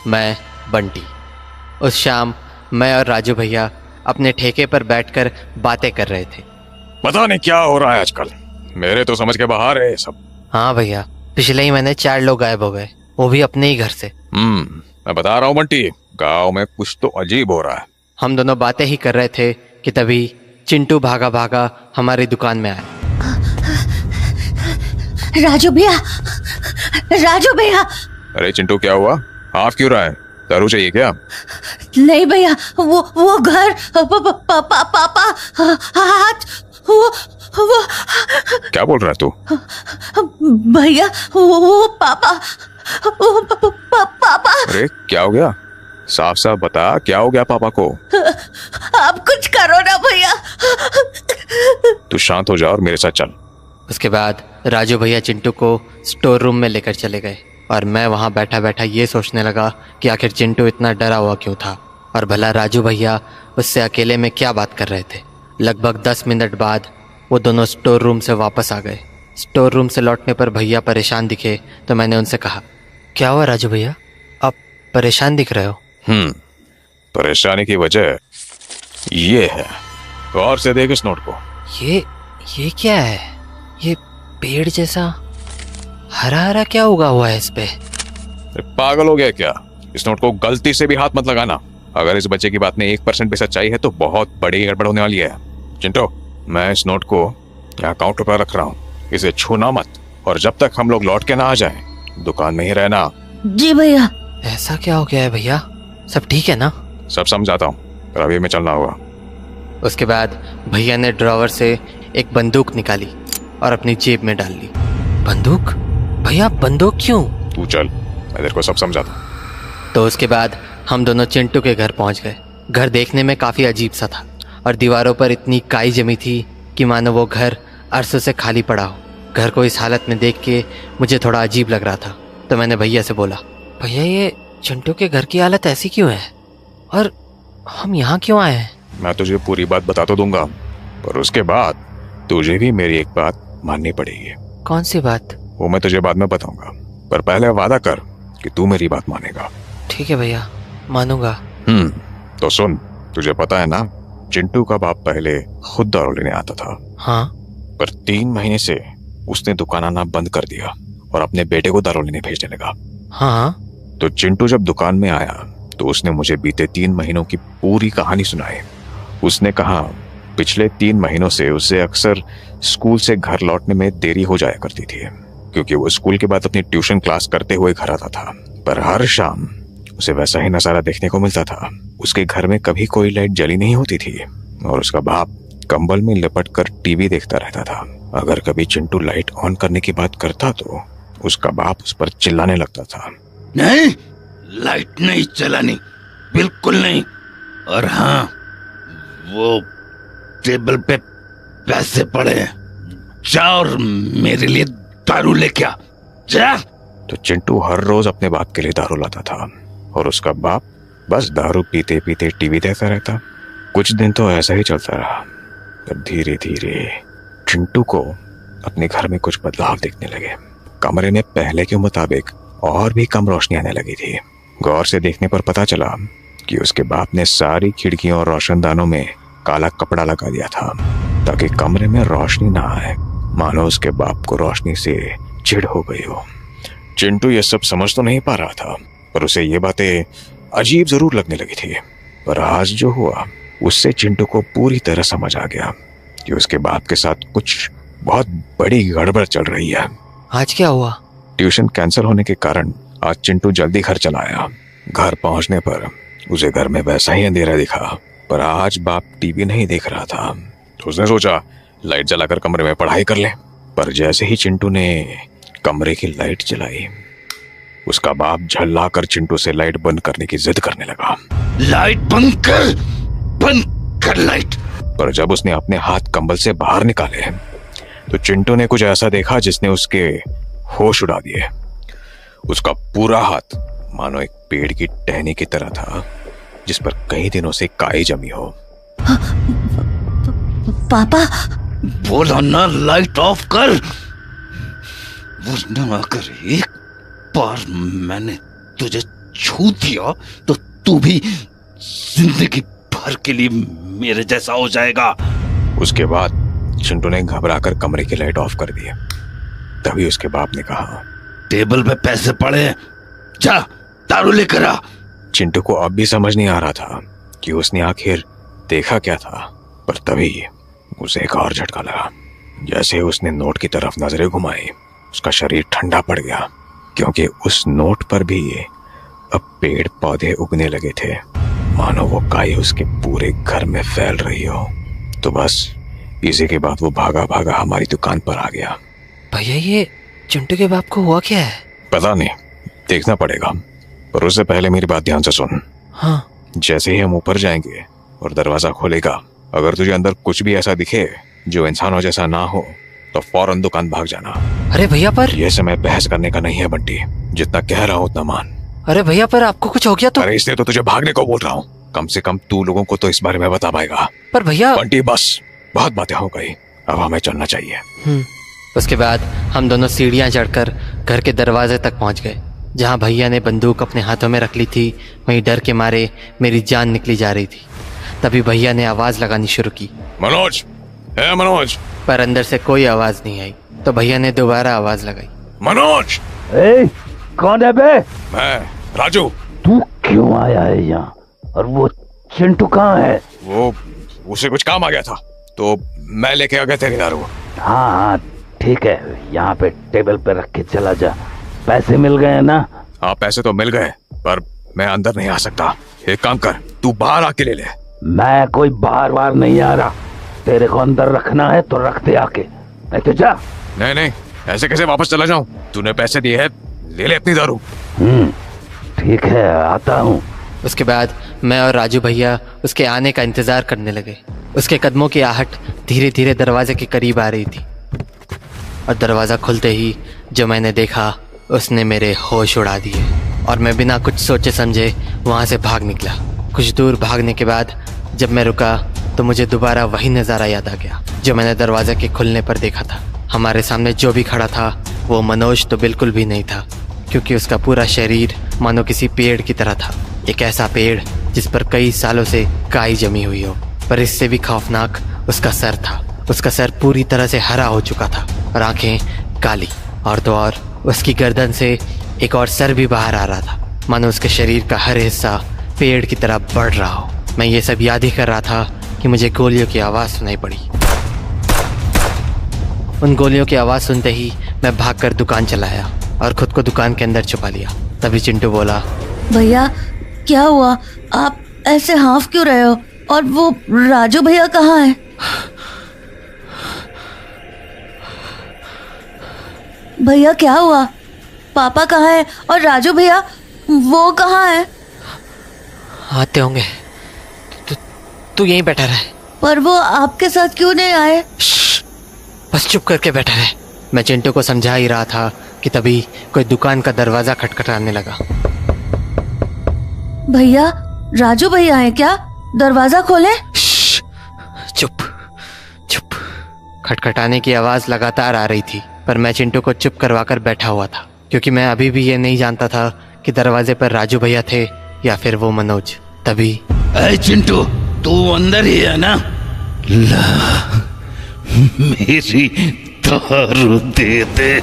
मैं बंटी। उस शाम मैं और राजू भैया अपने ठेके पर बैठकर बातें कर रहे थे। पता नहीं क्या हो रहा है आजकल, मेरे तो समझ के बाहर है ये सब। हाँ भैया, पिछले ही महीने 4 लोग गायब हो गए, वो भी अपने ही घर से। मैं बता रहा हूँ बंटी, गांव में कुछ तो अजीब हो रहा है। हम दोनों बातें ही कर रहे थे कि तभी चिंटू भागा भागा हमारी दुकान में आया। राजू भैया, राजू भैया। अरे चिंटू, क्या हुआ? हाफ क्यों रहा है? दारू चाहिए क्या? नहीं भैया, वो घर पापा हाथ वो क्या बोल रहा है तू? भैया, वो पापा पापा। अरे क्या हो गया? साफ साफ बता, क्या हो गया पापा को? आप कुछ करो ना भैया। तू शांत हो जा और मेरे साथ चल। उसके बाद राजू भैया चिंटू को स्टोर रूम में लेकर चले गए और मैं वहाँ बैठा बैठा ये सोचने लगा कि आखिर चिंटू इतना डरा हुआ क्यों था और भला राजू भैया उससे अकेले में क्या बात कर रहे थे। लगभग 10 मिनट बाद वो दोनों स्टोर रूम से वापस आ गए। स्टोर रूम से लौटने पर भैया परेशान दिखे तो मैंने उनसे कहा, क्या हुआ राजू भैया, आप परेशान दिख रहे हो? परेशानी की वजह ये है, गौर से देख इस नोट को। ये क्या है? ये पेड़ जैसा हरा हरा क्या उगा हुआ है इस पे? पागल हो गया क्या? इस नोट को गलती से भी हाथ मत लगाना। अगर इस बच्चे की बात में 1% भी सच्चाई है तो बहुत बड़ी गड़बड़ होने वाली है। चिंटू, मैं इस नोट को यहाँ काउंटर पर रख रहा हूँ, इसे छूना मत और जब तक हम लोग लौट के ना आ जाएं, दुकान में ही रहना। जी भैया। ऐसा क्या हो गया है भैया, सब ठीक है ना? सब समझाता हूँ, पर अभी में चलना होगा। उसके बाद भैया ने ड्रॉवर से एक बंदूक निकाली और अपनी जेब में डाल ली। बंदूक? भैया बंदूक क्यों? तू चल, मैं तेरे को सब समझाता हूँ। तो उसके बाद हम दोनों चिंटू के घर पहुंच गए। घर देखने में काफ़ी अजीब सा था और दीवारों पर इतनी काई जमी थी कि मानो वो घर अरसों से खाली पड़ा हो। घर को इस हालत में देख के मुझे थोड़ा अजीब लग रहा था, तो मैंने भैया से बोला, भैया ये चिंटू के घर की हालत ऐसी क्यों है और हम यहाँ क्यों आए हैं? मैं तुझे पूरी बात बता तो दूंगा, पर उसके बाद तुझे भी मेरी एक बात माननी पड़ेगी। कौन सी बात? वो मैं तुझे बाद में बताऊंगा, पर पहले वादा कर कि तू मेरी बात मानेगा। ठीक है भैया, मानूंगा। तो सुन, तुझे पता है ना, चिंटू का बाप पहले खुद दारू लेने आता था। हाँ। पर 3 महीने से उसने दुकान आना बंद कर दिया और अपने बेटे को दारू लेने भेजने लगा। हाँ। तो चिंटू जब दुकान में आया तो उसने मुझे बीते 3 महीनों की पूरी कहानी सुनाई। उसने कहा पिछले 3 महीनों से उसे अक्सर स्कूल से घर लौटने में देरी हो जाया करती थी, क्योंकि वो स्कूल के बाद अपनी ट्यूशन क्लास करते हुए घर आता था। पर हर शाम उसे वैसा ही नजारा देखने को मिलता था। उसके घर में कभी कोई लाइट जली नहीं होती थी और उसका बाप कंबल में लिपट कर टीवी देखता रहता था। अगर कभी चिंटू लाइट ऑन करने की बात करता तो उसका बाप उस पर चिल्लाने लगता था। नहीं, लाइट नहीं चलानी, बिल्कुल नहीं। और हाँ, वो टेबल पे पैसे पड़े हैं, जा और मेरे लिए दारू लेके आ, जा। तो चिंटू हर रोज अपने बाप के लिए दारू लाता था और उसका बाप बस दारू पीते पीते टीवी देखता रहता। कुछ दिन तो ऐसा ही चलता रहा, पर धीरे धीरे चिंटू को अपने घर में कुछ बदलाव दिखने लगे। कमरे में पहले के मुताबिक और भी कम रोशनी आने लगी थी। गौर से देखने पर पता चला कि उसके बाप ने सारी खिड़कियों और रोशनदानों में काला कपड़ा लगा दिया था ताकि कमरे में रोशनी ना आए, मानो उसके बाप को रोशनी से चिढ़ हो गई हो। चिंटू ये सब समझ तो नहीं पा रहा था, पर उसे ये बातें अजीब जरूर लगने लगी थी। पर आज जो हुआ उससे चिंटू को पूरी तरह समझ आ गया कि उसके बाप के साथ कुछ बहुत बड़ी गड़बड़ चल रही है। आज क्या हुआ? ट्यूशन कैंसिल होने के कारण आज चिंटू जल्दी घर चला आया। घर पहुंचने पर उसे घर में वैसा ही अंधेरा दिखा, पर आज बाप टीवी नहीं देख रहा था। तो उसने सोचा लाइट जलाकर कमरे में पढ़ाई कर ले। पर जैसे ही चिंटू ने कमरे की लाइट जलाई, उसका बाप झल्ला कर चिंटू से लाइट बंद करने की जिद करने लगा। लाइट बंद कर लाइट। पर जब उसने अपने हाथ कंबल से बाहर निकाले तो चिंटू ने कुछ ऐसा देखा जिसने उसके होश उड़ा दिए। उसका पूरा हाथ मानो एक पेड़ की टहनी की तरह था जिस पर कई दिनों से काई जमी हो। पापा, बोला ना लाइट ऑफ कर, वरना अगर एक बार मैंने तुझे छू दिया तो तू भी जिंदगी भर के लिए मेरे जैसा हो जाएगा। उसके बाद चिंटू ने घबराकर कमरे की लाइट ऑफ कर दी। तभी उसके बाप ने कहा, टेबल पे पैसे पड़े हैं, जा दारू लेकर आ। चिंटू को अब भी समझ नहीं आ रहा था कि उसने आखिर देखा क्या था, पर तभी उसे एक और झटका लगा। जैसे उसने नोट की तरफ नजरें घुमाई, उसका शरीर ठंडा पड़ गया, क्योंकि उस नोट पर भी अब पेड़ पौधे उगने लगे थे, मानो वो काई उसके पूरे घर में फैल रही हो। तो बस इसी के बाद वो भागा भागा हमारी दुकान पर आ गया। भैया ये चिंटू के बाप को हुआ क्या है? पता नहीं, देखना पड़ेगा, पर उससे पहले मेरी बात ध्यान से सुन। हाँ। जैसे ही हम ऊपर जाएंगे और दरवाजा खोलेगा, अगर तुझे अंदर कुछ भी ऐसा दिखे जो इंसानों जैसा ना हो तो फौरन दुकान भाग जाना। अरे भैया पर यह समय बहस करने का नहीं है बंटी, जितना कह रहा हूँ उतना मान। अरे भैया पर आपको कुछ हो गया तो? अरे इसलिए तो तुझे भागने को बोल रहा हूँ, कम से कम तू लोगों को तो इस बारे में बता पाएगा। पर भैया बंटी बस, बहुत बातें हो गई, अब हमें चलना चाहिए। उसके बाद हम दोनों सीढ़ियां चढ़कर घर के दरवाजे तक पहुंच गए। जहां भैया ने बंदूक अपने हाथों में रख ली थी, वहीं डर के मारे मेरी जान निकली जा रही थी। तभी भैया ने आवाज लगानी शुरू की, मनोज, है मनोज। पर अंदर से कोई आवाज नहीं आई। तो भैया ने दोबारा आवाज लगाई, मनोज। ए, कौन है बे? मैं राजू। तू क्यों आया है यहाँ? और वो चिंटू कहाँ है? वो उसे कुछ काम आ गया था तो मैं लेके आ गया तेरी दारू। हाँ हाँ ठीक है, यहाँ पे टेबल पे रख के चला जा। पैसे मिल गए ना? हाँ पैसे तो मिल गए, पर मैं अंदर नहीं आ सकता। एक काम कर, तू बाहर आके ले ले। मैं कोई बार बार नहीं आ रहा, तेरे को अंदर रखना है तो रख दे आके, नहीं तो जा। नहीं नहीं, ऐसे कैसे वापस चला जाऊं? तूने पैसे दिए हैं, ले ले अपनी दारू। ठीक है, आता हूँ। उसके बाद मैं और राजू भैया उसके आने का इंतजार करने लगे। उसके कदमों की आहट धीरे धीरे दरवाजे के करीब आ रही थी, और दरवाज़ा खुलते ही जो मैंने देखा उसने मेरे होश उड़ा दिए, और मैं बिना कुछ सोचे समझे वहाँ से भाग निकला। कुछ दूर भागने के बाद जब मैं रुका तो मुझे दोबारा वही नज़ारा याद आ गया जो मैंने दरवाजे के खुलने पर देखा था। हमारे सामने जो भी खड़ा था वो मनोज तो बिल्कुल भी नहीं था, क्योंकि उसका पूरा शरीर मानो किसी पेड़ की तरह था। एक ऐसा पेड़ जिस पर कई सालों से काई जमी हुई हो। पर इससे भी खौफनाक उसका सर था। उसका सर पूरी तरह से हरा हो चुका था और आंखें काली, और तो और उसकी गर्दन से एक और सर भी बाहर आ रहा था, मानो उसके शरीर का हर हिस्सा पेड़ की तरह बढ़ रहा हो। मैं ये सब याद ही कर रहा था कि मुझे गोलियों की आवाज़ सुनाई पड़ी। उन गोलियों की आवाज़ सुनते ही मैं भागकर दुकान चला आया और खुद को दुकान के अंदर छुपा लिया। तभी चिंटू बोला, भैया क्या हुआ? आप ऐसे हाफ क्यों रहे हो? और वो राजू भैया कहाँ है? भैया क्या हुआ? पापा कहाँ है? और राजू भैया वो कहाँ है? आते होंगे, तू यहीं बैठा रहे। पर वो आपके साथ क्यों नहीं आए? बस चुप करके बैठा रहे। मैं चिंटू को समझा ही रहा था कि तभी कोई दुकान का दरवाजा खटखटाने लगा। भैया, राजू भैया हैं क्या? दरवाजा खोले। चुप चुप। खटखटाने की आवाज लगातार आ रही थी, पर मैं चिंटू को चुप करवाकर बैठा हुआ था, क्योंकि मैं अभी भी ये नहीं जानता था कि दरवाजे पर राजू भैया थे या फिर वो मनोज। तभी, अरे चिंटू, तू अंदर ही है ना? ला, मेरी दारू दे दे।